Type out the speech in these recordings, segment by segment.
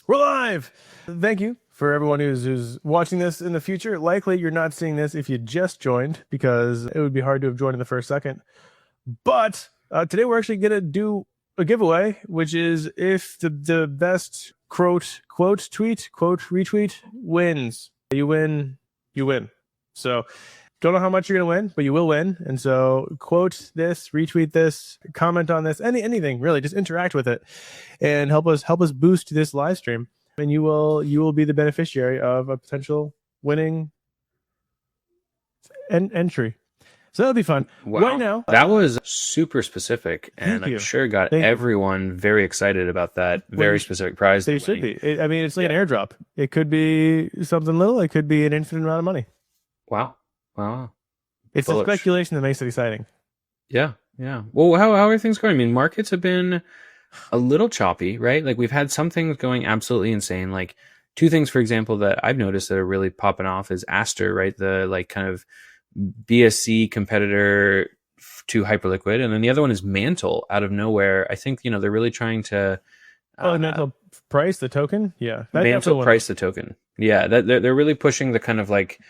We're live! Thank you for everyone who's watching this in the future. Likely you're not seeing this if you just joined, because it would be hard to have joined in the first second. But today we're actually going to do a giveaway, which is if the best quote tweet, quote retweet wins. You win, you win. So don't know how much you're going to win, but you will win. And so quote this, retweet this, comment on this, anything really, just interact with it and help us boost this live stream. And you will be the beneficiary of a potential winning entry. So that'll be fun. Wow. Right now, that was super specific, and I'm sure got everyone very excited about that very specific prize. They should be. I mean, it's like an airdrop. It could be something little. It could be an infinite amount of money. Wow. It's the speculation that makes it exciting. Yeah. Well, how are things going? I mean, markets have been a little choppy, right? Like we've had some things going absolutely insane. Like two things, for example, that I've noticed that are really popping off is Aster, right? The like kind of BSC competitor to Hyperliquid, and then the other one is Mantle out of nowhere. I think they're really trying to. Mantle price the token, yeah. Mantle price the token, yeah. That they're really pushing the kind of like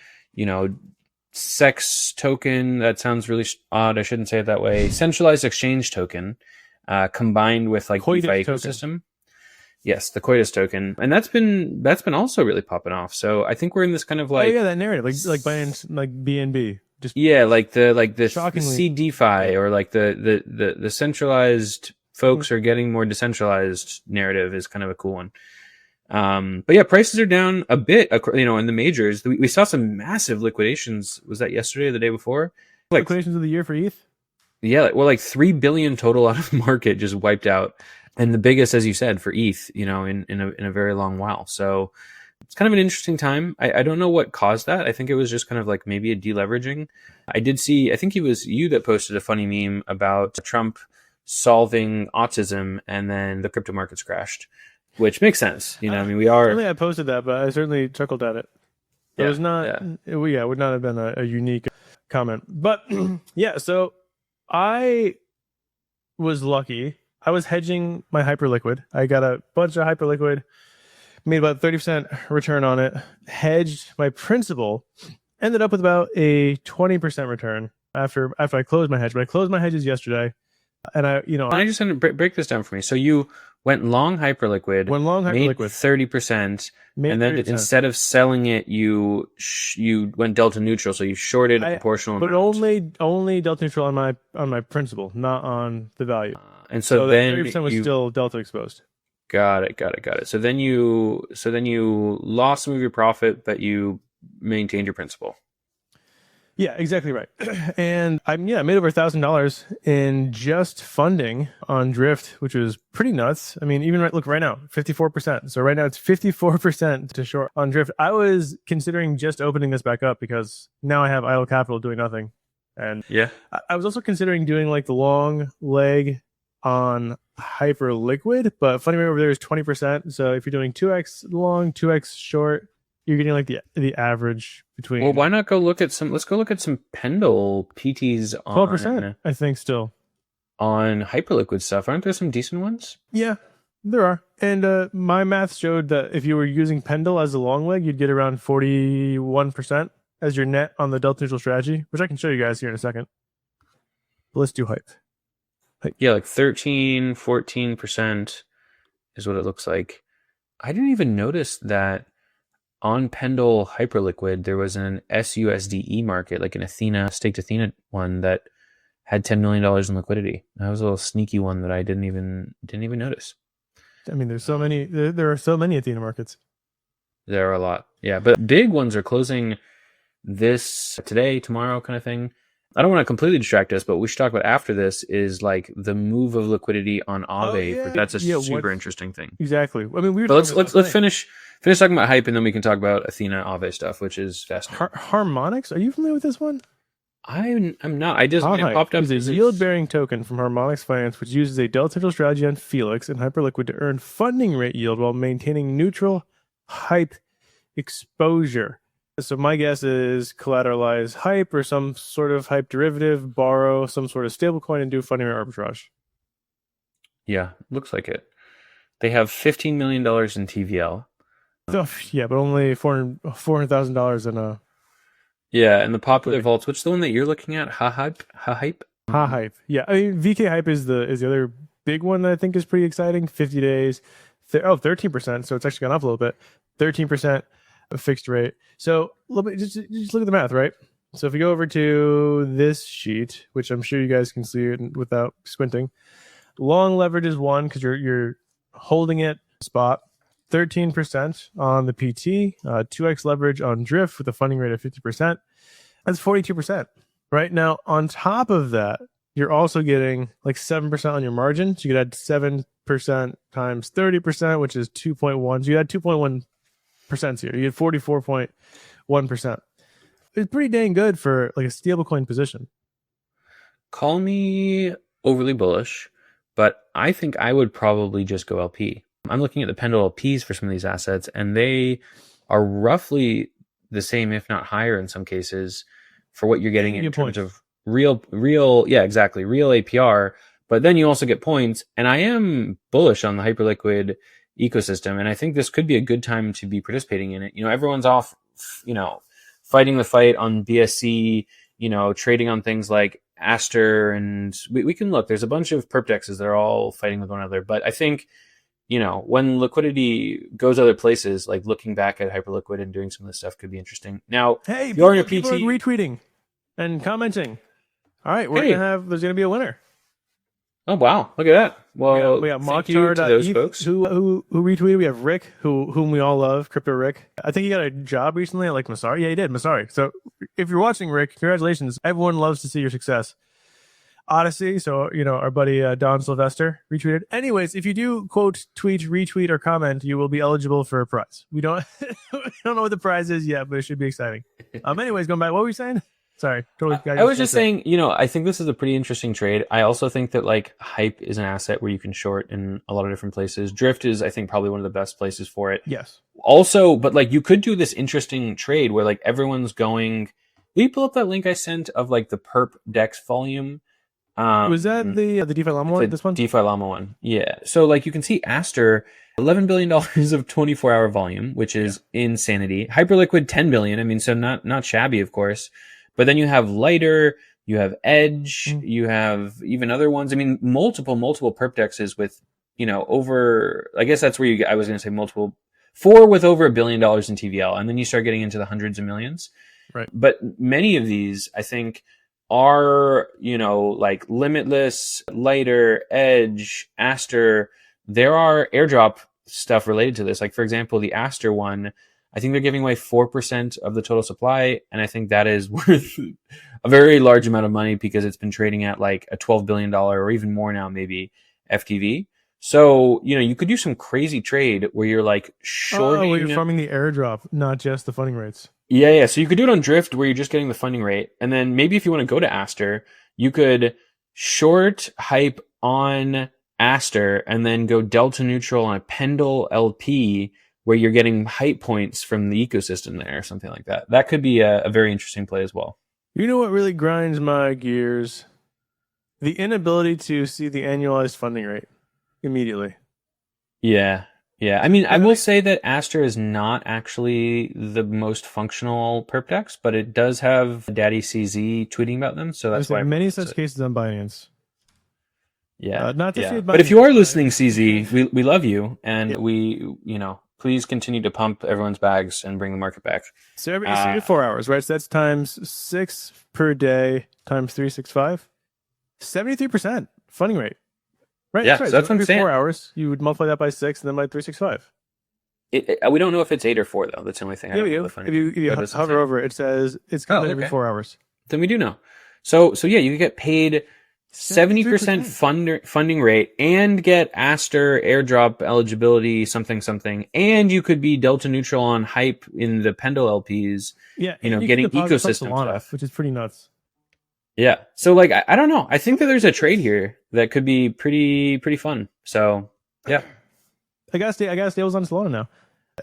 sex token. That sounds really odd. I shouldn't say it that way. Centralized exchange token, combined with like DeFi ecosystem. Yes, the Coitus token, and that's been also really popping off. So I think we're in this kind of like that narrative, like buying like BNB, just like the C DeFi or like the centralized folks are getting more decentralized narrative is kind of a cool one. But yeah, prices are down a bit, in the majors. We saw some massive liquidations. Was that yesterday or the day before? Like liquidations of the year for ETH? Yeah, like 3 billion total out of the market just wiped out. And the biggest, as you said, for ETH, in a very long while. So it's kind of an interesting time. I don't know what caused that. I think it was just kind of like maybe a deleveraging. I did see, I think it was you that posted a funny meme about Trump solving autism and then the crypto markets crashed, which makes sense. I mean, we are. I posted that, but I certainly chuckled at it. It was not, it would not have been a unique comment. But yeah, so I was lucky. I was hedging my Hyperliquid. I got a bunch of Hyperliquid, made about 30% return on it, hedged my principal, ended up with about a 20% return after I closed my hedge. But I closed my hedges yesterday, and I just break this down for me. So you went long Hyperliquid, made 30%, and then 30%. Instead of selling it, you went delta neutral. So you shorted a proportional but amount. only delta neutral on my principal, not on the value. And so then 30% was still delta exposed. Got it. So then you lost some of your profit, but you maintained your principal. Yeah, exactly right. And I made over $1,000 in just funding on Drift, which was pretty nuts. I mean, even right now, 54%. So right now it's 54% to short on Drift. I was considering just opening this back up because now I have idle capital doing nothing. And yeah, I was also considering doing like the long leg on Hyperliquid, but funding rate over there is 20%. So if you're doing 2x long, 2x short, you're getting like the average between. Well, why not go look at some? Let's go look at some Pendle PTs on 12%. I think still on Hyperliquid stuff. Aren't there some decent ones? Yeah, there are. And my math showed that if you were using Pendle as a long leg, you'd get around 41% as your net on the delta neutral strategy, which I can show you guys here in a second. But let's do Hype. Yeah, like 13, 14% is what it looks like. I didn't even notice that on Pendle Hyperliquid, there was an SUSDE market, like an Athena, staked Athena one that had $10 million in liquidity. That was a little sneaky one that I didn't even notice. I mean, there's so many. There are so many Athena markets. There are a lot. Yeah, but big ones are closing this today, tomorrow kind of thing. I don't want to completely distract us, but what we should talk about after this is like the move of liquidity on Aave. That's a super interesting thing. Exactly. I mean, let's finish talking about Hype, and then we can talk about Athena Aave stuff, which is fascinating. Harmonics? Are you familiar with this one? I'm not. I just it popped up. It's a yield-bearing token from Harmonics Finance, which uses a delta neutral strategy on Felix and Hyperliquid to earn funding rate yield while maintaining neutral Hype exposure. So my guess is collateralize Hype or some sort of Hype derivative, borrow some sort of stablecoin, and do funding or arbitrage. Yeah, looks like it. They have $15 million in TVL. Oh, yeah, but only $400,000 in a Yeah, and the popular vaults. Which the one that you're looking at? Hype. hype. Yeah, I mean VK hype is the other big one that I think is pretty exciting. 50 days, 13%. So it's actually gone up a little bit. 13% fixed rate. So a little bit. Just look at the math, right? So if we go over to this sheet, which I'm sure you guys can see it without squinting, long leverage is 1 because you're holding it spot. 13% on the PT, 2x leverage on drift with a funding rate of 50%. That's 42%. Right now, on top of that, you're also getting like 7% on your margin. So you could add 7% times 30%, which is 2.1. So you add 2.1% here. You get 44.1%. It's pretty dang good for like a stablecoin position. Call me overly bullish, but I think I would probably just go LP. I'm looking at the Pendle LPs for some of these assets, and they are roughly the same, if not higher in some cases, for what you're getting in terms of real, yeah, exactly, real APR. But then you also get points, and I am bullish on the Hyperliquid ecosystem, and I think this could be a good time to be participating in it. You know, everyone's off, you know, fighting the fight on BSC, you know, trading on things like Aster, and we can look. There's a bunch of perp dexes that are all fighting with one another, but I think, you know, when liquidity goes other places, like looking back at Hyperliquid and doing some of this stuff could be interesting. Now, hey, you're in a people PT are retweeting and commenting. All right, there's gonna be a winner. Oh wow, look at that. Well, we got thank you to those folks who retweeted. We have Rick, whom we all love, Crypto Rick. I think he got a job recently at like Masari. Yeah, he did, Masari. So if you're watching, Rick, congratulations. Everyone loves to see your success. Odyssey, so you know our buddy Don Sylvester retweeted. Anyways, if you do quote, tweet, retweet, or comment, you will be eligible for a prize. We don't we don't know what the prize is yet, but it should be exciting. Anyways, going back, what were you saying? Sorry, totally. I was just saying, you know, I think this is a pretty interesting trade. I also think that like Hype is an asset where you can short in a lot of different places. Drift is, I think, probably one of the best places for it. Yes. Also, but like you could do this interesting trade where like everyone's going. Will you pull up that link I sent of like the Perp DEX volume? Was that the DeFi Llama one? This one? DeFi Llama one. Yeah. So like you can see Aster, $11 billion of 24-hour volume, which is insanity. Hyperliquid, 10 billion. I mean, so not shabby, of course. But then you have Lighter, you have Edge, you have even other ones. I mean, multiple perp dexes with, you know, over, I guess that's where I was going to say multiple, 4 with over $1 billion in TVL. And then you start getting into the hundreds of millions. Right. But many of these, I think, are, you know, like Limitless, Lighter, Edge, Aster. There are airdrop stuff related to this. Like, for example, the Aster one, I think they're giving away 4% of the total supply. And I think that is worth a very large amount of money because it's been trading at like a $12 billion or even more now, maybe FTV. So, you know, you could do some crazy trade where you're like shorting. Oh, you're farming the airdrop, not just the funding rates. Yeah. So you could do it on Drift where you're just getting the funding rate. And then maybe if you want to go to Aster, you could short Hype on Aster and then go delta neutral on a Pendle LP where you're getting Hype points from the ecosystem there or something like that. That could be a very interesting play as well. You know what really grinds my gears? The inability to see the annualized funding rate immediately. Yeah. Yeah. I mean, I will say that Aster is not actually the most functional perp dex, but it does have Daddy CZ tweeting about them. So that's why many such cases on Binance. Yeah. Not to see it, but if you are listening, CZ, we love you. And we, you know, please continue to pump everyone's bags and bring the market back. So every 4 hours, right? So that's times 6 per day times 365. 73% funding rate. Right? Yeah, so that's what I'm saying. 4 hours, you would multiply that by 6 and then by 365. We don't know if it's 8 or 4 though. That's the only thing. Yeah, if you hover over it, says it's coming every 4 hours. Then we do know. So yeah, you can get paid 70% funding rate and get Aster airdrop eligibility, something, and you could be delta neutral on Hype in the Pendle LPs. Yeah, you know, getting ecosystem stuff, which is pretty nuts. Yeah, so like I don't know. I think that there's a trade here that could be pretty fun. So yeah, I got stables on Solana now,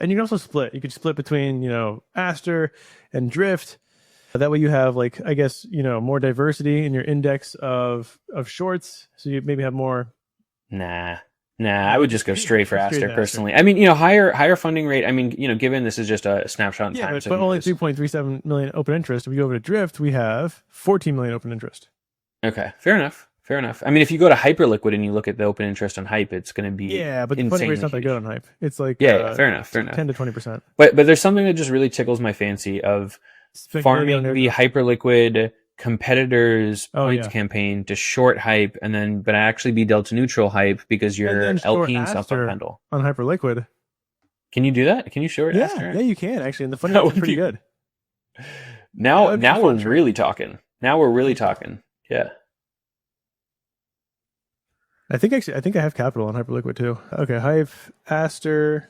and you can also split. You could split between, you know, Aster and Drift. That way you have, like, I guess, you know, more diversity in your index of shorts. So you maybe have more. Nah. Nah, I would just go straight for Straight Aster to personally. I mean, you know, higher funding rate. I mean, you know, given this is just a snapshot in Yeah, time. but only 3.37 million open interest. If we go over to Drift, we have 14 million open interest. Okay, fair enough. Fair enough. I mean, if you go to Hyperliquid and you look at the open interest on Hype, it's going to be Yeah, but the funding rate's not that good on Hype. It's like yeah, fair enough, fair enough. 10 to 20%. But there's something that just really tickles my fancy of farming the Hyperliquid competitors points campaign to short Hype and then but actually be delta neutral Hype because you're LPing stuff on Pendle on Hyperliquid. Can you do that? Can you short Aster? Yeah, you can actually, and the funding is pretty good. Now we're really talking. Now we're really talking. Yeah. I think I have capital on Hyperliquid too. Okay, Hype, Aster.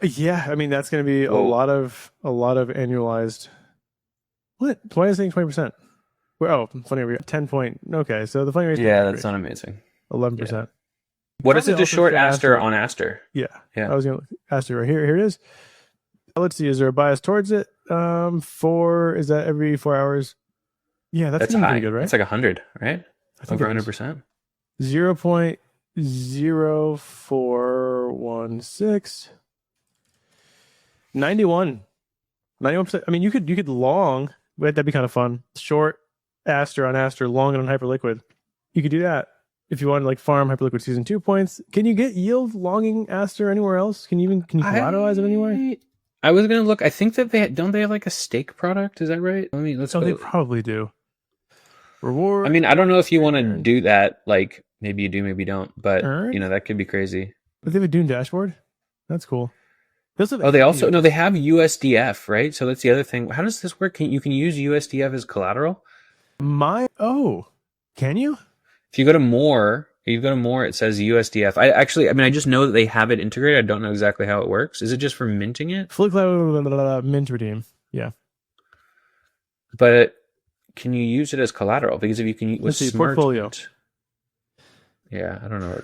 Yeah, I mean that's going to be a lot of annualized. What? Why is it saying 20%? Oh, funny. We got 10 point. Okay, so the funding rate. Yeah, that's not amazing. 11%. Yeah. What is it to short Aster on Aster? Yeah. I was going to Aster right here. Here it is. Let's see. Is there a bias towards it? Is that every 4 hours? Yeah, that's high. Pretty good, right? It's like 100, right? Over 100%. 0.0416. 91%. I mean, you could long. That'd be kind of fun. Short Aster on Aster, long on Hyperliquid. You could do that if you want to like farm Hyperliquid Season 2 points. Can you get yield longing Aster anywhere else? Can you collateralize it anywhere? I was gonna look. I think that they have like a stake product. Is that right? Let's go. They probably do. Reward. I mean, I don't know if you want to do that. Like, maybe you do, maybe you don't. But you know, that could be crazy. But they have a Dune dashboard. That's cool. They have USDF, right? So that's the other thing. How does this work? You can use USDF as collateral? Can you? If you go to more, it says USDF. I just know that they have it integrated. I don't know exactly how it works. Is it just for minting it? Fully mint redeem. Yeah. But can you use it as collateral? Because if you can use portfolio. Yeah, I don't know.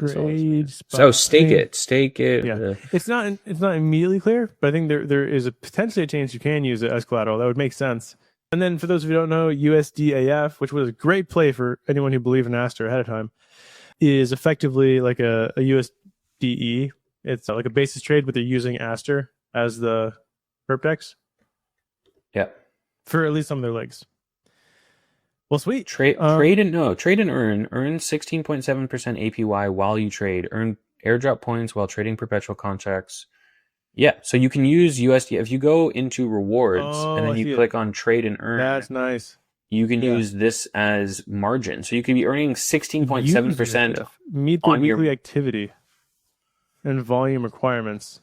Stake it. Yeah, it's not immediately clear, but I think there is a potentially a chance you can use it as collateral. That would make sense. And then for those of you who don't know, USDAF, which was a great play for anyone who believed in Aster ahead of time, is effectively like a USDE. It's like a basis trade, but they're using Aster as the Perp DEX. Yeah, for at least some of their legs. Well, sweet. Trade and earn 16.7% APY while you trade. Earn airdrop points while trading perpetual contracts. Yeah, so you can use USD if you go into rewards and then you click on trade and earn. That's nice. You can use this as margin, so you can be earning 16.7%. Meet the weekly activity and volume requirements.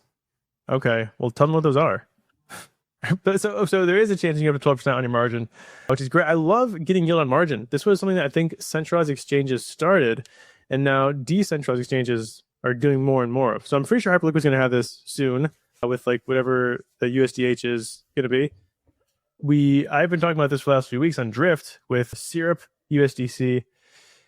Okay, well, tell them what those are. But so there is a chance you have a 12% on your margin, which is great. I love getting yield on margin. This was something that I think centralized exchanges started, and now decentralized exchanges are doing more and more of. So I'm pretty sure Hyperliquid is going to have this soon with like whatever the USDH is going to be. I've been talking about this for the last few weeks on Drift with Syrup USDC,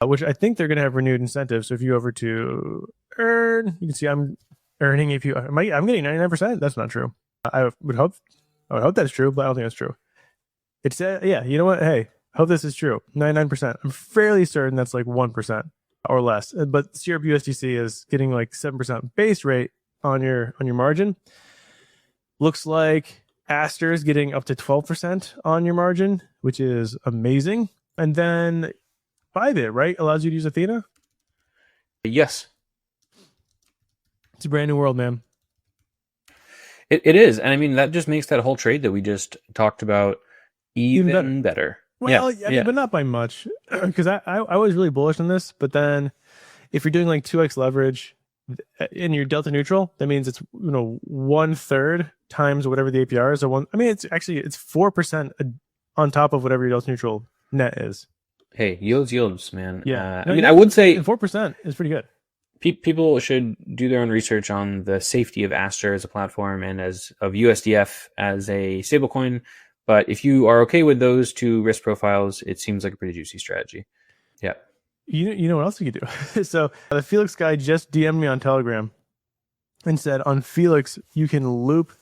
which I think they're going to have renewed incentives. So if you go over to earn, you can see I'm earning APY. I'm getting 99%. That's not true. I would hope that's true, but I don't think that's true. It's yeah, you know what? Hey, I hope this is true. 99%. I'm fairly certain that's like 1% or less. But Syrup USDC is getting like 7% base rate on your margin. Looks like Aster is getting up to 12% on your margin, which is amazing. And then Bybit, right, allows you to use Athena? Yes. It's a brand new world, man. It is, and I mean that just makes that whole trade that we just talked about even better. Well, yeah, but not by much, because I was really bullish on this, but then if you're doing like 2x leverage and you're delta neutral, that means it's 1/3 times whatever the APR is. It's 4% on top of whatever your delta neutral net is. Hey, yields, man. Yeah, I would say 4% is pretty good. People should do their own research on the safety of Aster as a platform and of USDF as a stablecoin. But if you are okay with those two risk profiles, it seems like a pretty juicy strategy. Yeah. You know what else you could do? So the Felix guy just DM'd me on Telegram and said on Felix you can loop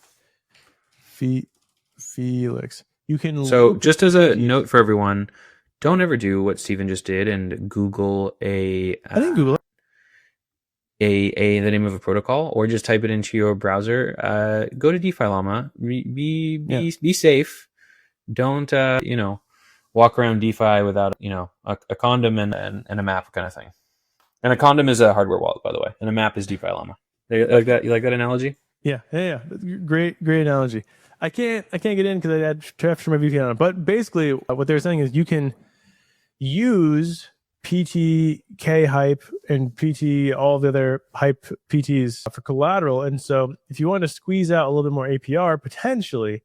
Felix. You can. So just as a note for everyone, don't ever do what Steven just did and Google I didn't Google it. the name of a protocol, or just type it into your browser. Go to DeFi Llama. Be safe. Don't walk around DeFi without a condom and a map kind of thing. And a condom is a hardware wallet, by the way, and a map is DeFi Llama. You like that? You like that analogy? Yeah. Great analogy. I can't get in because I had to have my VPN on. But basically, what they're saying is you can use PTK hype and PT, all the other hype PTs for collateral. And so if you want to squeeze out a little bit more APR, potentially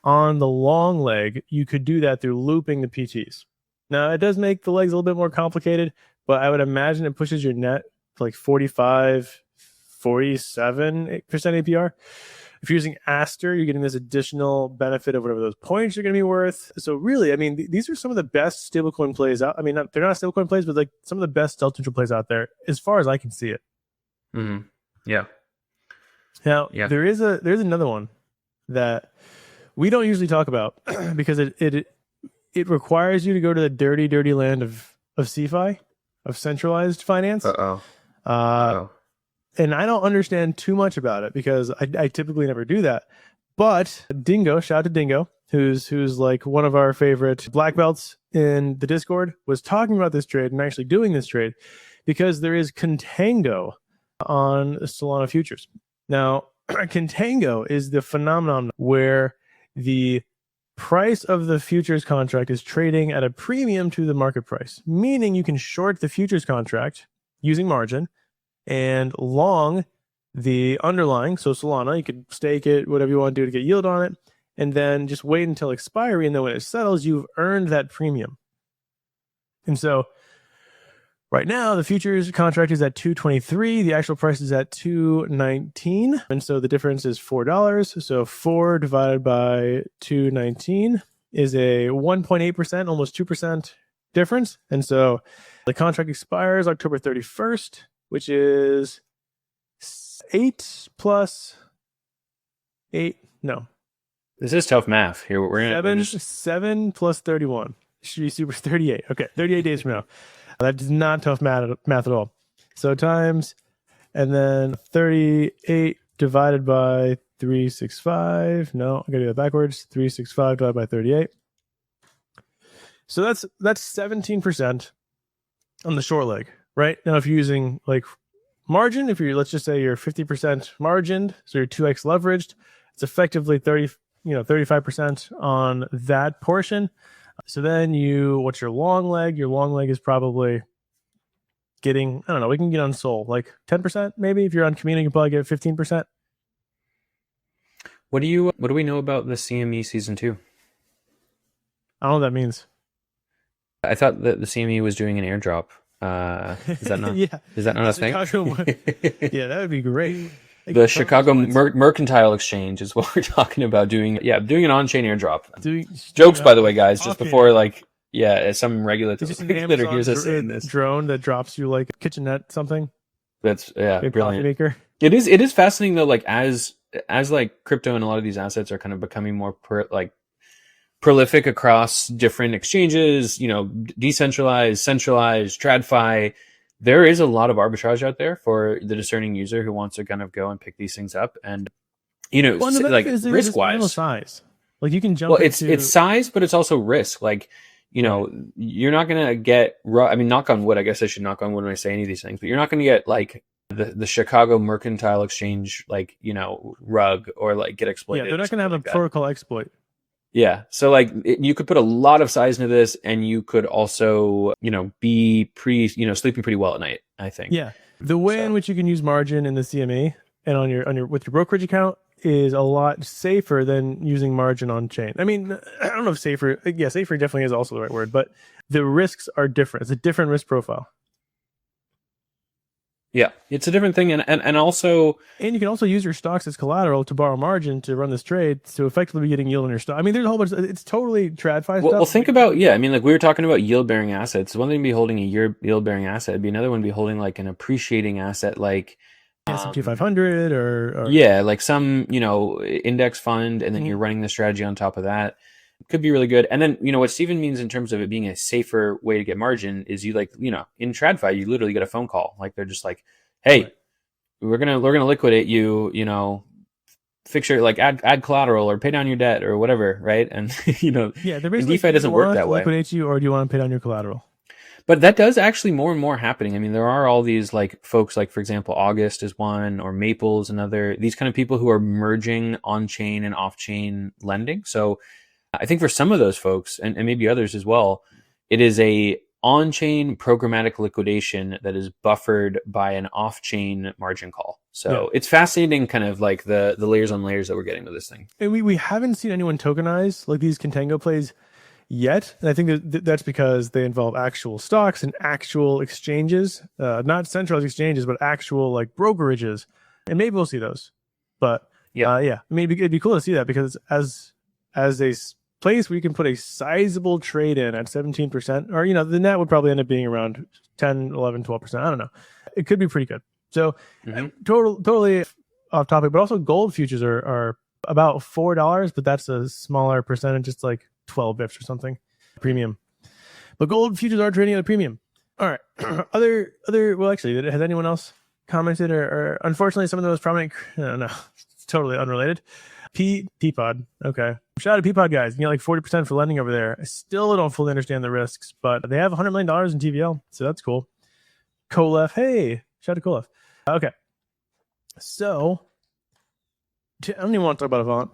on the long leg, you could do that through looping the PTs. Now, it does make the legs a little bit more complicated, but I would imagine it pushes your net to like 47% APR. If you're using Aster, you're getting this additional benefit of whatever those points are going to be worth. So really, I mean, these are some of the best stablecoin plays out. I mean, they're not stablecoin plays, but like some of the best delta-neutral plays out there, as far as I can see it. Mm-hmm. Yeah. Now, there's another one that we don't usually talk about because it requires you to go to the dirty land of CeFi, of centralized finance. And I don't understand too much about it because I typically never do that. But Dingo, shout out to Dingo, who's like one of our favorite black belts in the Discord, was talking about this trade and actually doing this trade because there is contango on Solana futures. Now, contango is the phenomenon where the price of the futures contract is trading at a premium to the market price, meaning you can short the futures contract using margin and long the underlying. So Solana, you could stake it, whatever you want to do to get yield on it, and then just wait until expiry. And then when it settles, you've earned that premium. And so right now, the futures contract is at 223. The actual price is at 219. And so the difference is $4. So 4 divided by 219 is a 1.8%, almost 2% difference. And so the contract expires October 31st, which is 8 plus 8. No. This is tough math here. We're 7 plus 31. Should be super 38. Okay, 38 days from now. That is not tough math at all. So times, and then 38 divided by 365. No, I gotta do that backwards. 365 divided by 38. So that's 17% on the short leg, right? Now, if you're using like margin, let's just say you're 50% margined, so you're 2x leveraged, it's effectively 35% on that portion. So then what's your long leg? Your long leg is probably getting, I don't know, we can get on Sol, like 10% maybe. If you're on community, you can probably get 15%. What do we know about the CME season 2? I don't know what that means. I thought that the CME was doing an airdrop. Is that not? Yeah. Is that not a thing? Yeah, that would be great. The Chicago Mercantile Exchange is what we're talking about doing. Yeah, doing an on-chain airdrop. Jokes, by the way, guys. Just before, some regulator hears us saying this. Drone that drops you like a kitchenette something. That's brilliant. Maker. It is fascinating though. Like as like crypto and a lot of these assets are kind of becoming more prolific across different exchanges. Decentralized, centralized, TradFi. There is a lot of arbitrage out there for the discerning user who wants to kind of go and pick these things up, and risk wise, size. Like you can jump. Well, it's size, but it's also risk. Like you're not gonna get. I mean, knock on wood. I guess I should knock on wood when I say any of these things, but you're not gonna get like the Chicago Mercantile Exchange, rug or get exploited. Yeah, they're not gonna have a protocol exploit. Yeah. So you could put a lot of size into this, and you could also, be sleeping pretty well at night, I think. Yeah. The way in which you can use margin in the CME and on your with your brokerage account is a lot safer than using margin on chain. I mean, I don't know if safer. Yeah, safer definitely is also the right word, but the risks are different. It's a different risk profile. Yeah, it's a different thing, and also... And you can also use your stocks as collateral to borrow margin to run this trade to effectively be getting yield on your stock. I mean, there's a whole bunch... It's totally TradFi stuff. Well, think about... Yeah, I mean, we were talking about yield-bearing assets. One thing to be holding a yield-bearing asset would be another one to be holding, an appreciating asset like... S&P 500 or... Yeah, some, index fund, and then you're running the strategy on top of that. could be really good. And then, what Steven means in terms of it being a safer way to get margin is you in TradFi, you literally get a phone call. Like they're just like, hey, Right. we're going to liquidate you, fix your, like add collateral or pay down your debt or whatever. Right. And, Yeah, they're and basically DeFi doesn't work that way. Liquidate you, or do you want to pay down your collateral? But that does actually more and more happening. I mean, there are all these like folks, like for example, August is one, or Maple is another. These kind of people who are merging on-chain and off-chain lending. So I think for some of those folks, and maybe others as well, it is a on-chain programmatic liquidation that is buffered by an off-chain margin call. So It's fascinating, kind of like the layers on layers that we're getting with this thing. And we haven't seen anyone tokenize like these contango plays yet, and I think that's because they involve actual stocks and actual exchanges, not centralized exchanges, but actual like brokerages. And maybe we'll see those. But yeah, I mean, it'd be cool to see that, because as a place where you can put a sizable trade in at 17%, or the net would probably end up being around 10, 11, 12%. I don't know. It could be pretty good. So totally off topic, but also gold futures are about $4, but that's a smaller percentage. It's like 12 bips or something premium, but gold futures are trading at a premium. All right. other well, actually, has anyone else commented, or unfortunately some of the most prominent, no, it's totally unrelated. Peapod. Okay, shout out to Peapod guys. Like 40% for lending over there. I still don't fully understand the risks, but they have $100 million in TVL, so that's cool. Kolef, hey, shout out to Kolef. Okay, so I don't even want to talk about Avant.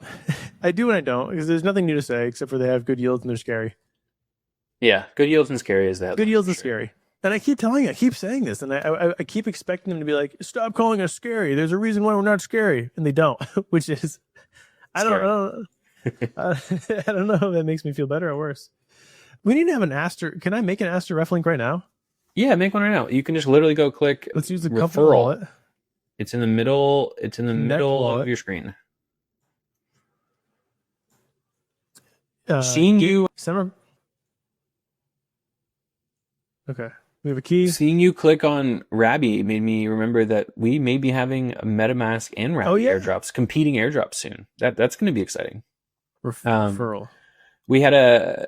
I do and I don't, because there's nothing new to say except for they have good yields and they're scary. Yeah, good yields and scary is that. Good yields and scary. And I keep saying this, and I keep expecting them to be like, stop calling us scary. There's a reason why we're not scary, and they don't, which is, I don't know. I don't know if that makes me feel better or worse. We need to have an Aster. Can I make an Aster ref link right now? Yeah, make one right now. You can just literally go click. Let's use the referral wallet. It's in the middle. It's in the middle of your screen. Seeing you. Summer. Okay. We have a key. Seeing you click on Rabby made me remember that we may be having a MetaMask and Rabby airdrops, competing airdrops soon. That's going to be exciting. Referral. We had a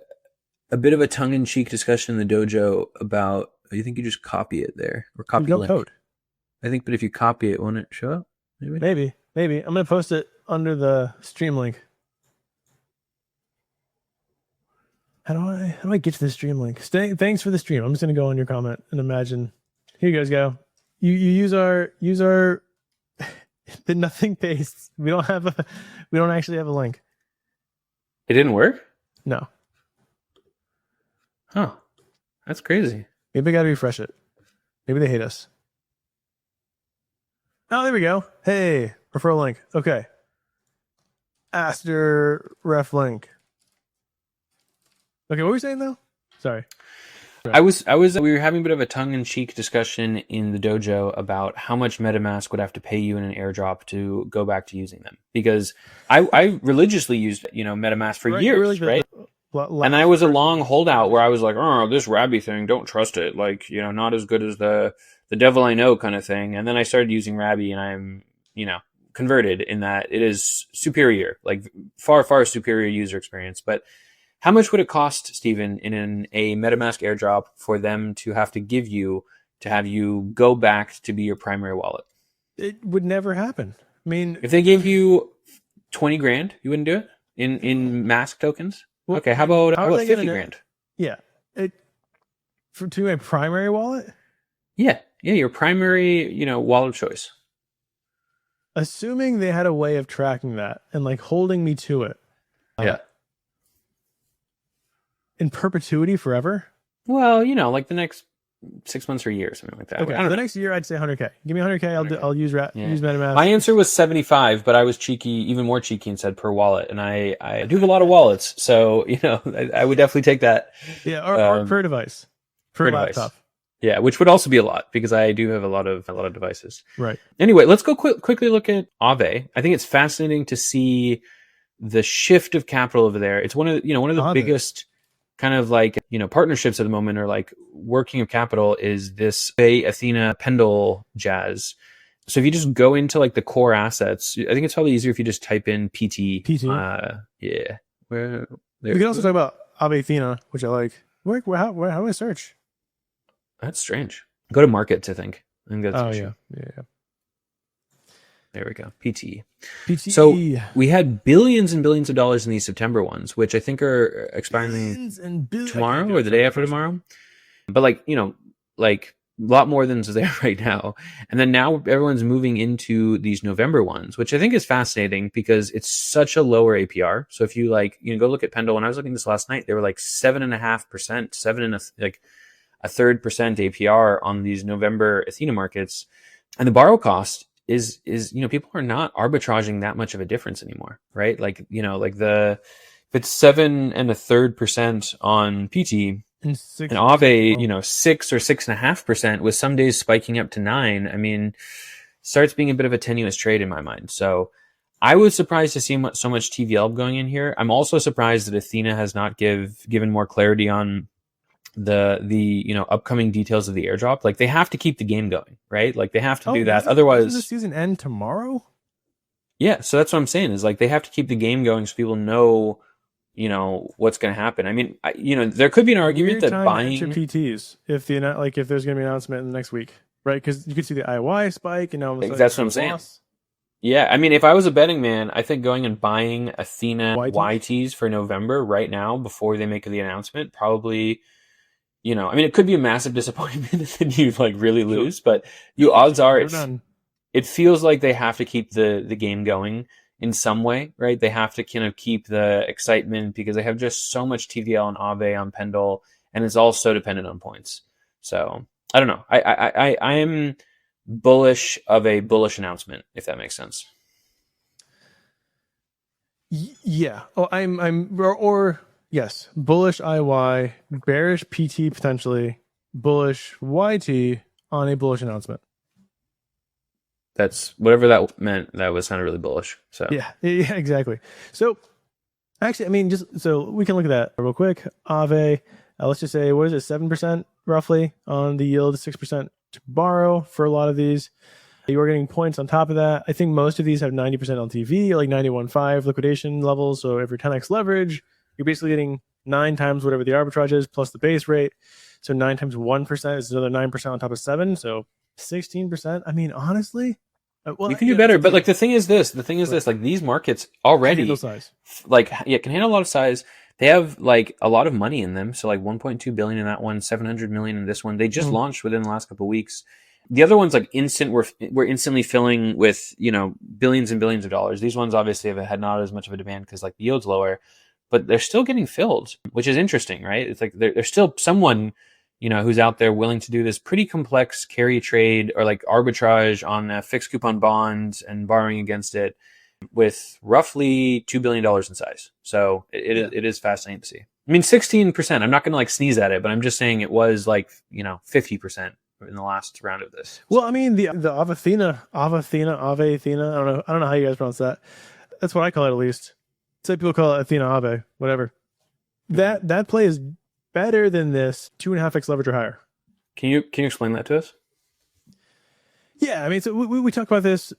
bit of a tongue-in-cheek discussion in the dojo about. You think you just copy it there or copy the code? I think, but if you copy it, won't it show up? Maybe. I'm gonna post it under the stream link. How do I get to the stream link? Thanks for the stream. I'm just gonna go on your comment and imagine. Here you guys go. You use our the nothing pastes. We don't actually have a link. It didn't work? No. Huh. That's crazy. Maybe I gotta refresh it. Maybe they hate us. Oh, there we go. Hey, referral link. Okay. Aster ref link. Okay, what were we saying though? Sorry. We were having a bit of a tongue-in-cheek discussion in the dojo about how much MetaMask would have to pay you in an airdrop to go back to using them. Because I religiously used, MetaMask for years, right? And I was a long holdout where I was like, oh, this Rabby thing, don't trust it. Like, not as good as the devil I know kind of thing. And then I started using Rabby, and I'm, converted in that it is superior, like far, far superior user experience. But how much would it cost, Steven, in a MetaMask airdrop for them to have to give you to have you go back to be your primary wallet? It would never happen. I mean, if they gave you 20 grand, you wouldn't do it in mask tokens? Well, okay, how about 50 grand? Yeah. To a primary wallet? Yeah, your primary, wallet of choice. Assuming they had a way of tracking that and like holding me to it. Yeah. In perpetuity forever? Well, like the next 6 months or a year or something like that. Okay, the next year I'd say 100K. Give me 100K, I'll use MetaMask. My answer was 75, but I was cheeky, even more cheeky, and said per wallet. And I do have a lot of wallets, so I would definitely take that. Yeah, or per device, per laptop. Device. Yeah, which would also be a lot because I do have a lot of devices. Right. Anyway, let's go quickly look at Aave. I think it's fascinating to see the shift of capital over there. It's one of the biggest kind of like, partnerships at the moment, or like working of capital, is this Athena Pendle jazz. So if you just go into like the core assets, I think it's probably easier if you just type in PT. PT. Yeah. Where We can also talk about Athena, which I like. How do I search? That's strange. Go to markets, I think. I think that's Oh, the issue. yeah. There we go. PTE. PTE. So we had billions and billions of dollars in these September ones, which I think are expiring tomorrow or the day after tomorrow. But like, you know, like a lot more than's there right now. And then now everyone's moving into these November ones, which I think is fascinating because it's such a lower APR. So if you like, you know, go look at Pendle. When I was looking this last night, they were like 7.5%, a third percent APR on these November Athena markets. And the borrow cost is, you know, people are not arbitraging that much of a difference anymore, right? Like, you know, like if it's 7.33% on PT, and Aave, you know, 6 or 6.5%, with some days spiking up to 9. I mean, starts being a bit of a tenuous trade in my mind. So I was surprised to see so much TVL going in here. I'm also surprised that Athena has not given more clarity on the you know, upcoming details of the airdrop. Like, they have to keep the game going, right? Like, they have to do that. Otherwise, doesn't the season end tomorrow? Yeah, so that's what I'm saying, is like they have to keep the game going so people know, you know, what's going to happen. I mean, you know, there could be an argument that buying PTs if there's going to be an announcement in the next week, right? Because you could see the IY spike, and now that's what I'm saying. Yeah, I mean, if I was a betting man, I think going and buying Athena YTs for November right now before they make the announcement, probably, you know, I mean, it could be a massive disappointment if you like really lose, but odds are it feels like they have to keep the game going in some way, right? They have to kind of keep the excitement because they have just so much TVL on Aave, on Pendle, and it's all so dependent on points. So I don't know. I am bullish of a bullish announcement, if that makes sense. Yeah. Oh, yes, bullish IY, bearish PT potentially, bullish YT on a bullish announcement. That's whatever that meant. That was sounded really bullish. So yeah, exactly. So actually, I mean, just so we can look at that real quick. Aave, let's just say, what is it, 7% roughly on the yield, 6% to borrow for a lot of these. You are getting points on top of that. I think most of these have 90% LTV, like 91.5 liquidation levels. So if you're 10x leverage, you're basically getting 9 times whatever the arbitrage is plus the base rate. So 9 times 1% is another 9% on top of 7. So 16%. I mean, honestly, you can do better. But like the thing is this, like these markets already can handle a lot of size. They have like a lot of money in them. So like 1.2 billion in that one, 700 million in this one. They just launched within the last couple of weeks. The other ones like we're instantly filling with, you know, billions and billions of dollars. These ones obviously have had not as much of a demand because like the yield's lower, but they're still getting filled, which is interesting, right? It's like there's still someone, you know, who's out there willing to do this pretty complex carry trade or like arbitrage on a fixed coupon bonds and borrowing against it with roughly $2 billion in size. So it is fascinating to see. I mean, 16%, I'm not going to like sneeze at it, but I'm just saying it was like, you know, 50% in the last round of this. Well, I mean, the Aave Athena, I don't know how you guys pronounce that. That's what I call it, at least. Some people call it Athena Aave, whatever. That play is better than this 2.5x leverage or higher. Can you explain that to us? Yeah, I mean, so we talk about this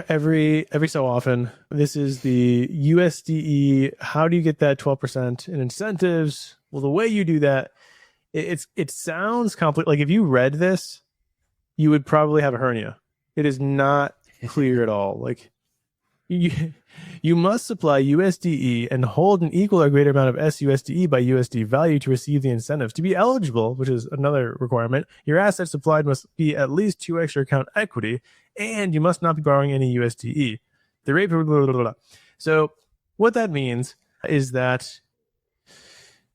every so often. This is the USDE. How do you get that 12% in incentives? Well, the way you do that, it sounds complicated. Like if you read this, you would probably have a hernia. It is not clear at all. Like you must supply USDE and hold an equal or greater amount of SUSDE by USD value to receive the incentives. To be eligible, which is another requirement, your assets supplied must be at least 2x your account equity, and you must not be borrowing any USDE. The rate, blah, blah, blah, blah. So what that means is that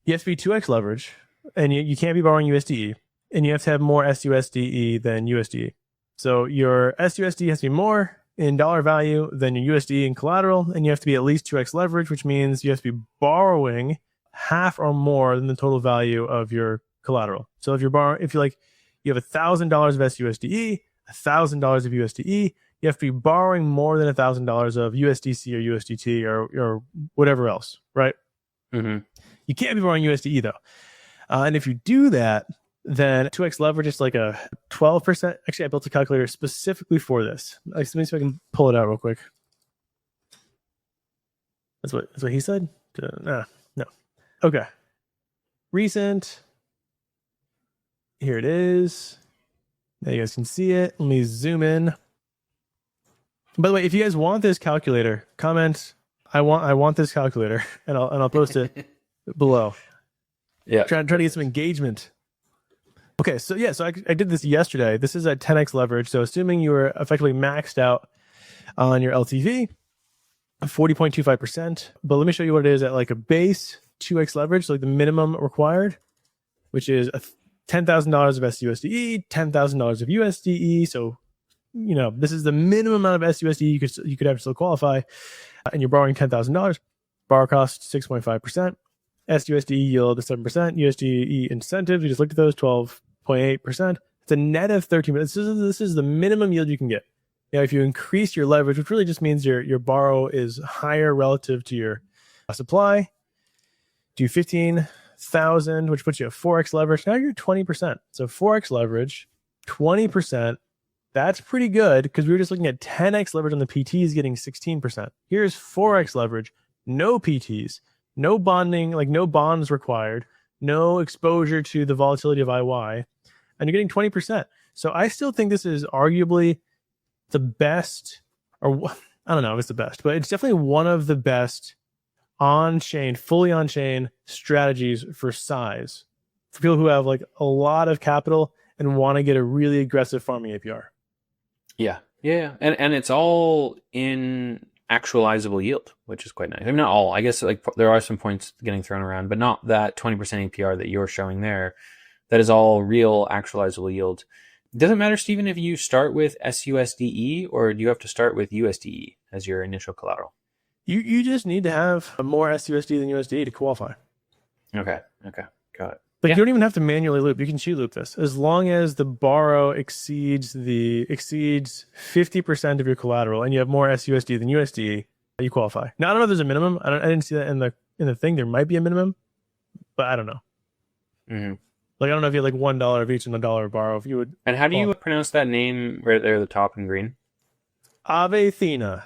you have to be 2x leverage, and you can't be borrowing USDE, and you have to have more SUSDE than USDE. So your SUSD has to be more in dollar value than your USD in collateral, and you have to be at least 2x leverage, which means you have to be borrowing half or more than the total value of your collateral. So if you have $1,000 of SUSDE, $1,000 of USDE, you have to be borrowing more than $1,000 of USDC or USDT or whatever else, right? Mm-hmm. You can't be borrowing USDE though. And if you do that, then 2x leverage is like a 12%. Actually, I built a calculator specifically for this. Like, let me see if I can pull it out real quick. That's what he said? No. Okay. Recent. Here it is. Now you guys can see it. Let me zoom in. By the way, if you guys want this calculator, comment I want this calculator, and I'll post it below. Yeah. Try to get some engagement. Okay, so yeah, so I did this yesterday. This is at 10x leverage. So assuming you were effectively maxed out on your LTV, 40.25%. But let me show you what it is at like a base 2x leverage, so like the minimum required, which is $10,000 of SUSDE, $10,000 of USDE. So, you know, this is the minimum amount of SUSDE you could have to still qualify, and you're borrowing $10,000. Borrow cost 6.5%. SUSDE yield is 7%. USDE incentives, we just looked at those, 12.8%. It's a net of 13%. This is the minimum yield you can get. Now, if you increase your leverage, which really just means your borrow is higher relative to your supply, do 15,000, which puts you at 4x leverage. Now you're 20%. So 4x leverage, 20%. That's pretty good because we were just looking at 10x leverage on the PTs getting 16%. Here's 4x leverage, no PTs, no bonding, like no bonds required, no exposure to the volatility of IY, and you're getting 20%. So I still think this is arguably the best, or I don't know if it's the best, but it's definitely one of the best on-chain, fully on-chain strategies for size, for people who have like a lot of capital and want to get a really aggressive farming APR. Yeah. And it's all in actualizable yield, which is quite nice. I mean, not all. I guess like there are some points getting thrown around, but not that 20% APR that you're showing there. That is all real actualizable yield. Does it matter, Stephen, if you start with SUSDE or do you have to start with USDE as your initial collateral? You just need to have more SUSD than USD to qualify. Okay, got it. Like you don't even have to manually loop. You can cheat loop this as long as the borrow exceeds 50% of your collateral and you have more SUSD than USD, you qualify. Now I don't know if there's a minimum. I didn't see that in the thing. There might be a minimum, but I don't know. Mm-hmm. Like I don't know if you had like $1 of each and $1 of borrow. If you would. And how do you pronounce that name right there at the top in green? Athena.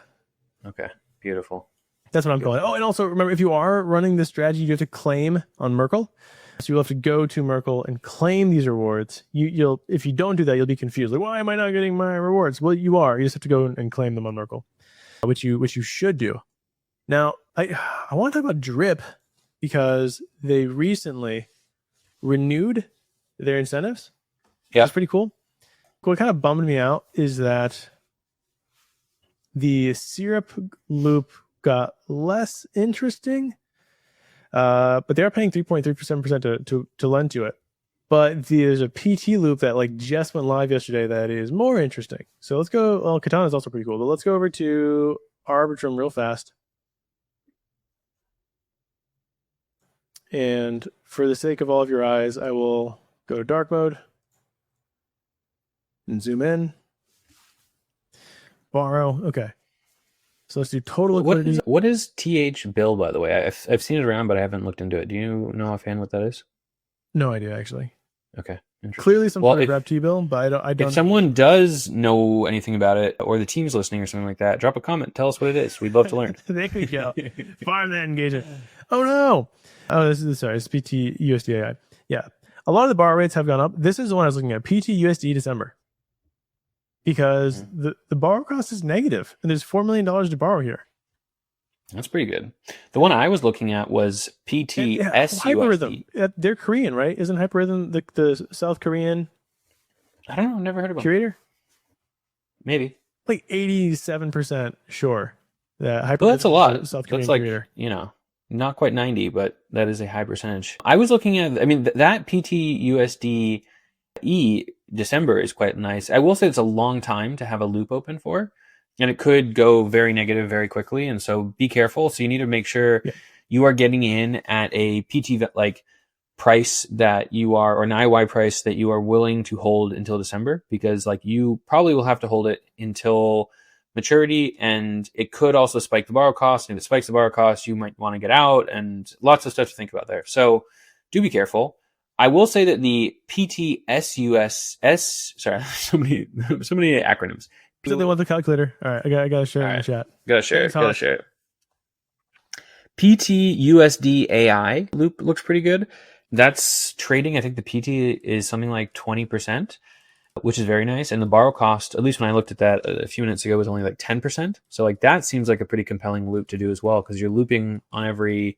Okay, beautiful. That's what I'm calling it. Oh, and also remember, if you are running this strategy, you have to claim on Merkle. So you'll have to go to Merkle and claim these rewards. You'll if you don't do that, you'll be confused. Like, why am I not getting my rewards? Well, you are. You just have to go and claim them on Merkle, which you should do. Now, I want to talk about Drip because they recently renewed their incentives. Yeah, it's pretty cool. What kind of bummed me out is that the syrup loop got less interesting, but they are paying 3.37% to lend to it. But there's a PT loop that like just went live yesterday that is more interesting. So let's go. Well, Katana is also pretty cool, but let's go over to Arbitrum real fast. And for the sake of all of your eyes, I will go to dark mode and zoom in. Borrow. Okay. So let's do total liquidity. What is TH bill, by the way? I've seen it around, but I haven't looked into it. Do you know offhand what that is? No idea, actually. Okay. Clearly some sort of rep T-bill, but I don't. If someone does know anything about it, or the team's listening or something like that, drop a comment. Tell us what it is. We'd love to learn. There we go. Farm that engagement. Oh, no. Oh, this is, sorry, it's PT USDAI. Yeah. A lot of the borrow rates have gone up. This is the one I was looking at, PT USD December. Because the borrow cost is negative, and there's $4 million to borrow here. That's pretty good. The one I was looking at was PTSUSD. Hyperrhythm. They're Korean, right? Isn't Hyperrhythm the South Korean? I don't know. I've never heard about curator. Maybe like 87% sure that Hyperrhythm. Well, that's a lot. South Korean that's like curator. Not quite 90, but that is a high percentage. I was looking at. I mean, that PTUSD December is quite nice. I will say it's a long time to have a loop open for. And it could go very negative very quickly. And so be careful. So you need to make sure you are getting in at a PT like price that you are, or an IY price that you are willing to hold until December, because like you probably will have to hold it until maturity, and it could also spike the borrow cost. And if it spikes the borrow cost, you might want to get out, and lots of stuff to think about there. So do be careful. I will say that the PTSUS, sorry, so many acronyms. So they want the calculator. All right, I gotta share it in the chat. Gotta share it. PT USD AI loop looks pretty good. That's trading. I think the PT is something like 20%, which is very nice. And the borrow cost, at least when I looked at that a few minutes ago, was only like 10%. So like that seems like a pretty compelling loop to do as well, because you're looping on every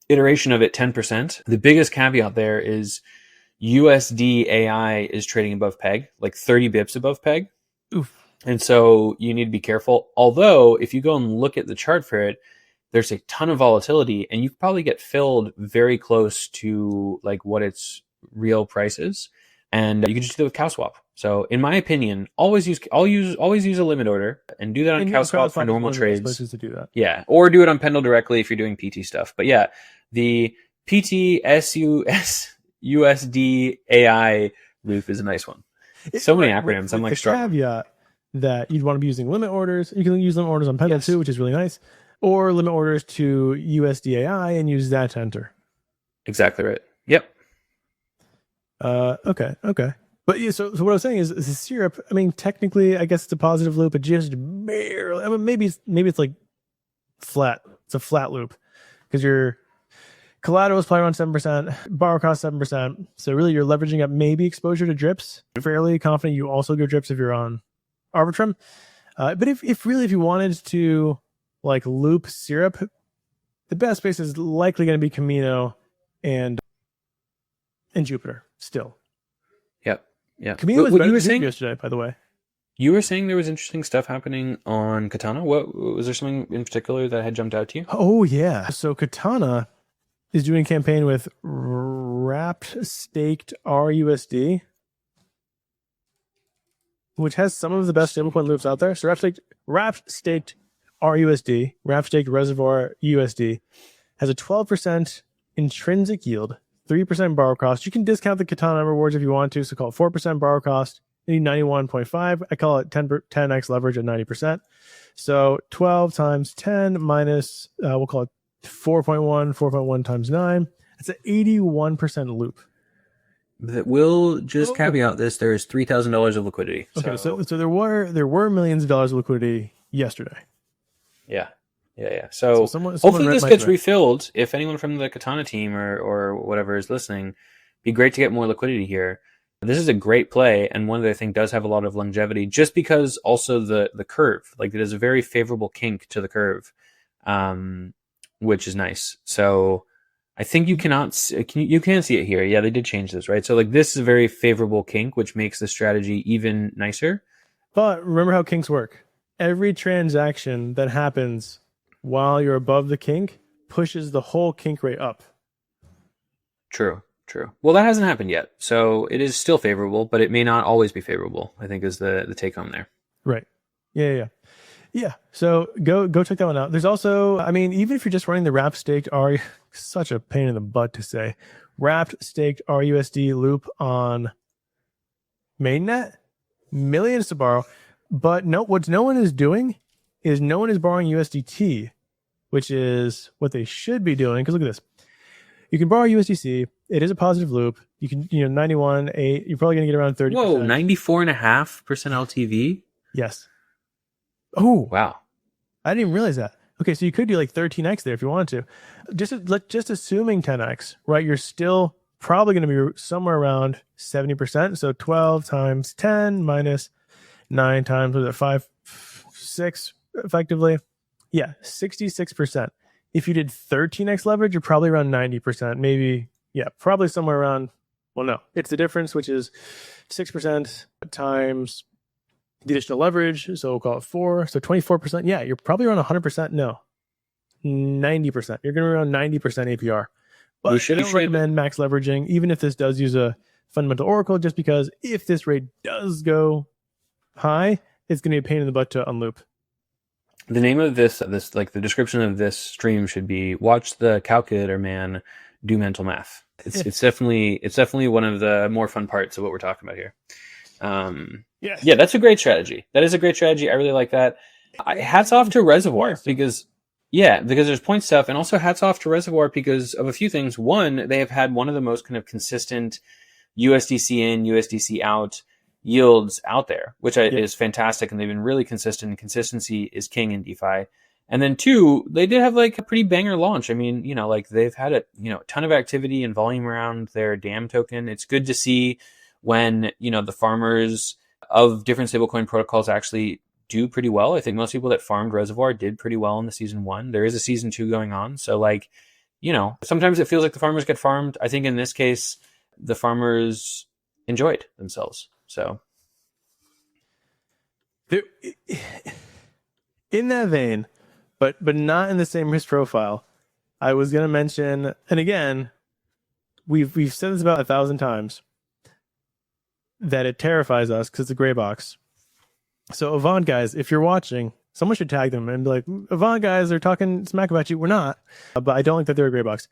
iteration of it 10%. The biggest caveat there is USD AI is trading above peg, like 30 bips above peg. Oof. And so you need to be careful. Although if you go and look at the chart for it, there's a ton of volatility, and you probably get filled very close to like what its real price is. And you can just do it with cow swap. So in my opinion, always use a limit order and do that on cow swap for normal trades. Places to do that. Yeah, or do it on Pendle directly if you're doing PT stuff. But yeah, the PT USD AI loop is a nice one. So many acronyms. I'm like struggling. Caveat that you'd want to be using limit orders. You can use limit orders on Pendle too, which is really nice. Or limit orders to USD AI and use that to enter. Exactly right. Yep. Okay. But yeah, so what I was saying is the syrup, I mean, technically, I guess it's a positive loop, but just barely. I mean, maybe it's like flat. It's a flat loop because your collateral is probably around 7%, borrow cost 7%. So really, you're leveraging up maybe exposure to drips. I'm fairly confident you also go drips if you're on Arbitrum. But if you wanted to like loop syrup, the best place is likely going to be Camino and Jupiter still. Yeah. Camino was what better you were than saying yesterday, by the way. You were saying there was interesting stuff happening on Katana. What was there something in particular that had jumped out to you? Oh yeah. So Katana is doing a campaign with wrapped staked RUSD, which has some of the best stablecoin loops out there. So wrapped staked RUSD, wrapped staked reservoir USD, has a 12% intrinsic yield, 3% borrow cost. You can discount the Katana rewards if you want to, so call it 4% borrow cost. You need 91.5. I call it 10x leverage at 90%. So 12 times 10 minus, we'll call it 4.1 times 9. That's an 81% loop. That will just caveat this. There is $3,000 of liquidity. Okay, so there were millions of dollars of liquidity yesterday. Yeah. So someone hopefully this gets refilled. If anyone from the Katana team or whatever is listening, be great to get more liquidity here. This is a great play, and one that I think does have a lot of longevity, just because also the curve, like it is a very favorable kink to the curve, which is nice. So I think you can see it here. Yeah, they did change this, right? So like this is a very favorable kink, which makes the strategy even nicer. But remember how kinks work. Every transaction that happens while you're above the kink pushes the whole kink rate up. True. Well, that hasn't happened yet, so it is still favorable, but it may not always be favorable, I think is the take home there. Right. Yeah. So go check that one out. There's also, I mean, even if you're just running the wrapped staked such a pain in the butt to say, wrapped staked RUSD loop on mainnet, millions to borrow. But what no one is doing is no one is borrowing USDT, which is what they should be doing. Because look at this. You can borrow USDC. It is a positive loop. You can, 91.8. You're probably going to get around 30%. Whoa, 94.5% LTV? Yes. Oh, wow. I didn't even realize that. Okay, so you could do like 13x there if you wanted to. Just assuming 10x, right? You're still probably going to be somewhere around 70%. So 12 times 10 minus 9 times, was it 5, 6 effectively? Yeah, 66%. If you did 13x leverage, you're probably around 90%. Maybe, yeah, probably somewhere around, well, no. It's the difference, which is 6% times the additional leverage. So we'll call it 4. So 24%. Yeah, you're probably around 100%. No, 90%. You're going to be around 90% APR. But I don't recommend max leveraging, even if this does use a fundamental oracle, just because if this rate does go high, it's going to be a pain in the butt to unloop. The name of this like the description of this stream should be watch the calculator man do mental math. It's definitely one of the more fun parts of what we're talking about here. Yeah, that's a great strategy. That is a great strategy. I really like that. Hats off to Reservoir because there's point stuff, and also hats off to Reservoir because of a few things. One, they have had one of the most kind of consistent USDC in, USDC out yields out there, which is fantastic, and they've been really consistent. Consistency is king in DeFi. And then two, they did have like a pretty banger launch. I mean, like they've had a ton of activity and volume around their DAM token. It's good to see when the farmers of different stablecoin protocols actually do pretty well. I think most people that farmed Reservoir did pretty well in the season 1. There is a season 2 going on, so like sometimes it feels like the farmers get farmed. I think in this case, the farmers enjoyed themselves. So in that vein, but not in the same risk profile, I was going to mention, and again, we've said this about 1,000 times, that it terrifies us because it's a gray box. So Avant guys, if you're watching, someone should tag them and be like, Avant guys are talking smack about you. We're not, but I don't think that they're a gray box.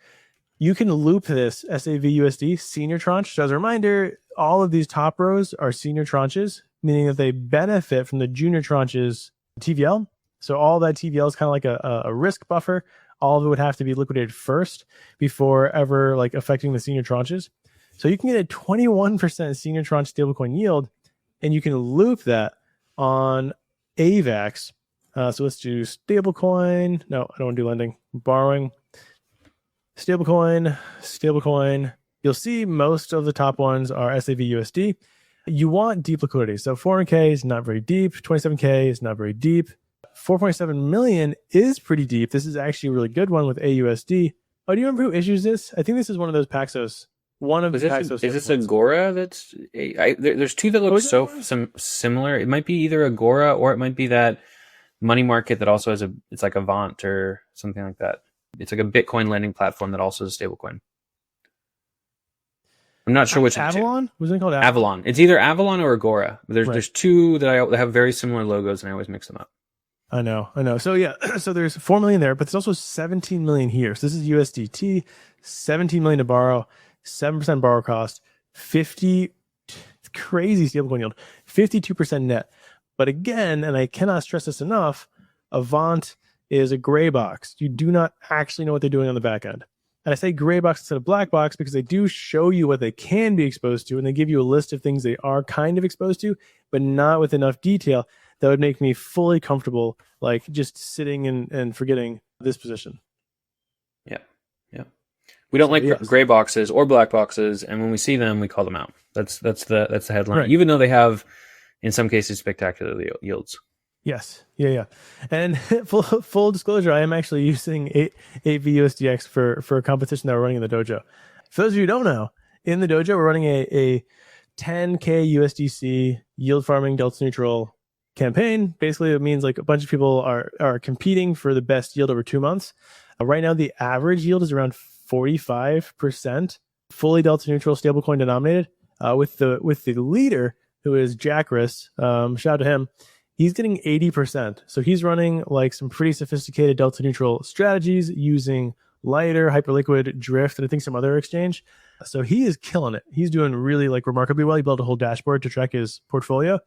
You can loop this SAVUSD senior tranche. So as a reminder, all of these top rows are senior tranches, meaning that they benefit from the junior tranches TVL. So all that TVL is kind of like a risk buffer. All of it would have to be liquidated first before ever like affecting the senior tranches. So you can get a 21% senior tranche stablecoin yield, and you can loop that on AVAX. So let's do stablecoin. No, I don't want to do lending. Borrowing. Stablecoin. You'll see most of the top ones are SAVUSD. You want deep liquidity. So 400K is not very deep. 27K is not very deep. 4.7 million is pretty deep. This is actually a really good one with AUSD. Oh, do you remember who issues this? I think this is one of those Paxos. Is this Agora? There's two that look similar. It might be either Agora or it might be that money market that also has it's like Avant or something like that. It's like a Bitcoin lending platform that also is a stablecoin. I'm not sure which. Avalon? Was it called Avalon? It's either Avalon or Agora. There's two that have very similar logos, and I always mix them up. I know. So yeah, so there's 4 million there, but there's also 17 million here. So this is USDT, 17 million to borrow, 7% borrow cost, 50 crazy stablecoin yield, 52% net. But again, and I cannot stress this enough, Avant is a gray box. You do not actually know what they're doing on the back end. And I say gray box instead of black box because they do show you what they can be exposed to, and they give you a list of things they are kind of exposed to, but not with enough detail that would make me fully comfortable, like just sitting and forgetting this position. Yeah. We don't gray boxes or black boxes, and when we see them, we call them out. That's the headline. Right. Even though they have, in some cases, spectacular yields. Yes. Yeah. And full disclosure, I am actually using AVUSDX for a competition that we're running in the dojo. For those of you who don't know, in the dojo, we're running a 10K USDC yield farming delta neutral campaign. Basically, it means like a bunch of people are competing for the best yield over 2 months. Right now, the average yield is around 45%, fully delta neutral, stablecoin denominated. With the leader, who is Jackrus, shout out to him. He's getting 80%. So he's running like some pretty sophisticated delta neutral strategies using Lighter, Hyperliquid, Drift, and I think some other exchange. So he is killing it. He's doing really like remarkably well. He built a whole dashboard to track his portfolio.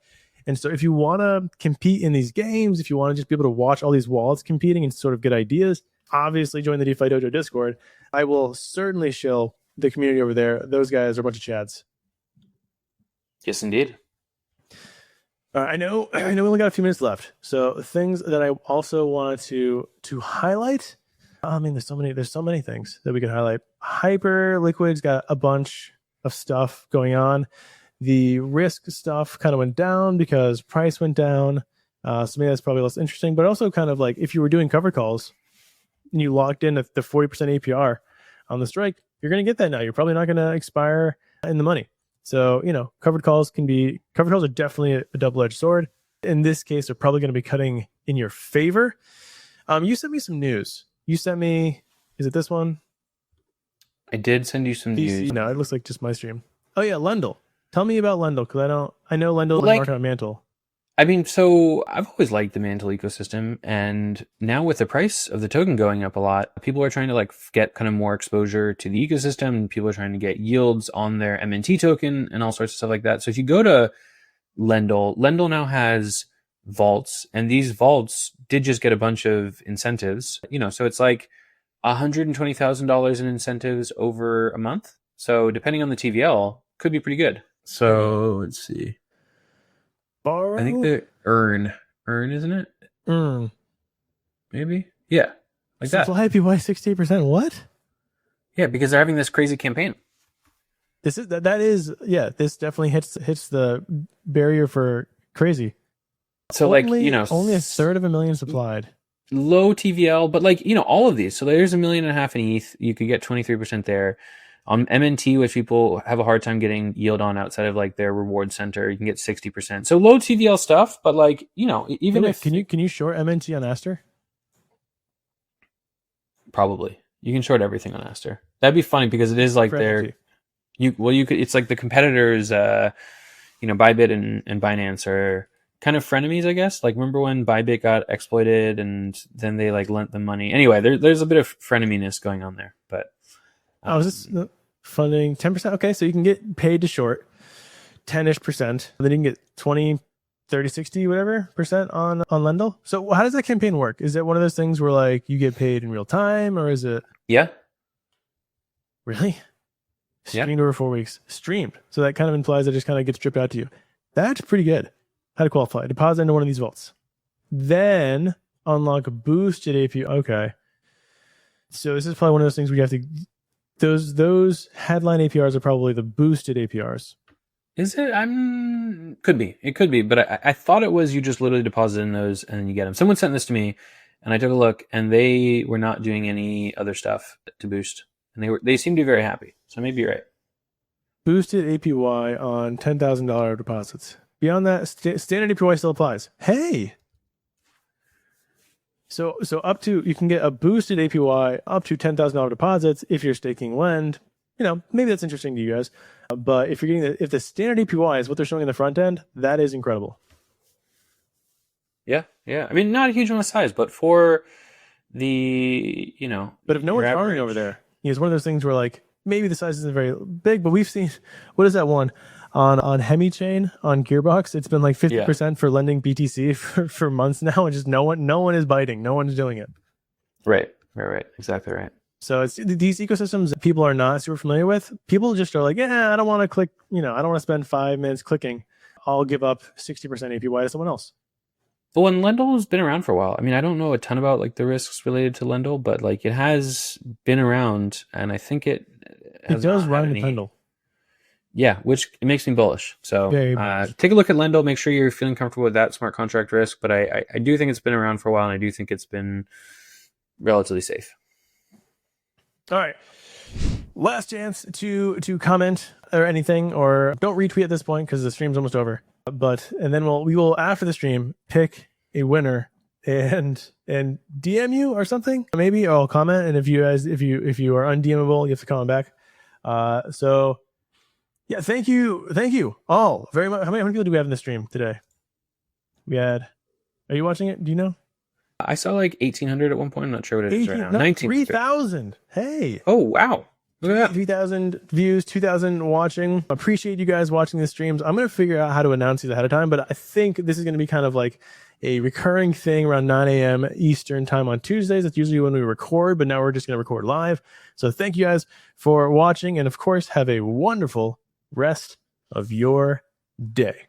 And so if you want to compete in these games, if you want to just be able to watch all these wallets competing and sort of get ideas, obviously join the DeFi Dojo Discord. I will certainly shill the community over there. Those guys are a bunch of chads. Yes, indeed. I know we only got a few minutes left. So things that I also wanted to highlight. I mean, there's so many things that we can highlight. Hyperliquid's got a bunch of stuff going on. The risk stuff kind of went down because price went down. So maybe that's probably less interesting. But also kind of like if you were doing covered calls and you locked in at the 40% APR on the strike, you're going to get that now. You're probably not going to expire in the money. So, covered calls are definitely a double-edged sword. In this case, they're probably going to be cutting in your favor. You sent me some news. Is it this one? I did send you some news. No, it looks like just my stream. Oh yeah, Lendle. Tell me about Lendle, because I know Lendle is market on Mantle. I mean, so I've always liked the Mantle ecosystem, and now with the price of the token going up a lot, people are trying to like get kind of more exposure to the ecosystem, and people are trying to get yields on their MNT token and all sorts of stuff like that. So if you go to Lendle now has vaults, and these vaults did just get a bunch of incentives, so it's like $120,000 in incentives over a month. So depending on the TVL, could be pretty good. So let's see. Borrow? I think the earn, isn't it? maybe. Yeah, like that. Supply APY 68%. What? Yeah, because they're having this crazy campaign. This is that is yeah. This definitely hits the barrier for crazy. So only, like only a third of a million supplied. Low TVL, but like all of these. So there's 1.5 million in ETH. You could get 23% there. On MNT, which people have a hard time getting yield on outside of like their reward center, you can get 60%. So low TVL stuff, but like even if can you short MNT on Aster? Probably you can short everything on Aster. That'd be funny because it is like their you could, it's like the competitors, Bybit and Binance are kind of frenemies, I guess. Like remember when Bybit got exploited and then they like lent them money. Anyway, there's a bit of freneminess going on there, but is this funding 10%? Okay, so you can get paid to short 10-ish%. Then you can get 20, 30, 60, whatever percent on Lendle. So how does that campaign work? Is it one of those things where like you get paid in real time, or is it? Yeah. Really? Yeah. Streamed over 4 weeks. Streamed. So that kind of implies that it just kind of gets dripped out to you. That's pretty good. How to qualify? Deposit into one of these vaults. Then unlock a boosted APY. Okay. So this is probably one of those things where you have to. Those headline APRs are probably the boosted APRs. Is it? Could be. It could be. But I thought it was you just literally deposit in those and then you get them. Someone sent this to me, and I took a look, and they were not doing any other stuff to boost, and they seemed to be very happy. So maybe you're right. Boosted APY on $10,000 deposits. Beyond that, standard APY still applies. Hey. So up to, you can get a boosted APY up to $10,000 deposits if you're staking Lend. Maybe that's interesting to you guys. But if you're getting if the standard APY is what they're showing in the front end, that is incredible. Yeah. I mean, not a huge amount of size, but for the But if no one's farming over there, it's one of those things where like maybe the size isn't very big, but we've seen, what is that one on Hemi Chain on Gearbox? It's been like 50% for lending BTC for months now, and just no one is biting, no one's doing it. Right, exactly right. So it's these ecosystems that people are not super familiar with. People just are like, yeah, I don't want to click, I don't want to spend 5 minutes clicking. I'll give up 60% APY to someone else. Well, and Lendle has been around for a while. I mean, I don't know a ton about like the risks related to Lendle, but like it has been around, and I think it does run the Pendle. Yeah, which it makes me bullish. So take a look at Lendle. Make sure you're feeling comfortable with that smart contract risk. But I do think it's been around for a while, and I do think it's been relatively safe. All right. Last chance to comment or anything, or don't retweet at this point because the stream's almost over. And then we will after the stream pick a winner and DM you or something. Maybe or I'll comment. And if you are undMable, you have to comment back. So yeah, thank you all very much. How many people do we have in the stream today? Are you watching it? Do you know? I saw like 1,800 at one point. I'm not sure what it is right now. 3,000. Hey. Oh, wow. Look at that. 3,000 views, 2,000 watching. Appreciate you guys watching the streams. I'm going to figure out how to announce these ahead of time, but I think this is going to be kind of like a recurring thing around 9 a.m. Eastern time on Tuesdays. That's usually when we record, but now we're just going to record live. So thank you guys for watching. And of course, have a wonderful rest of your day.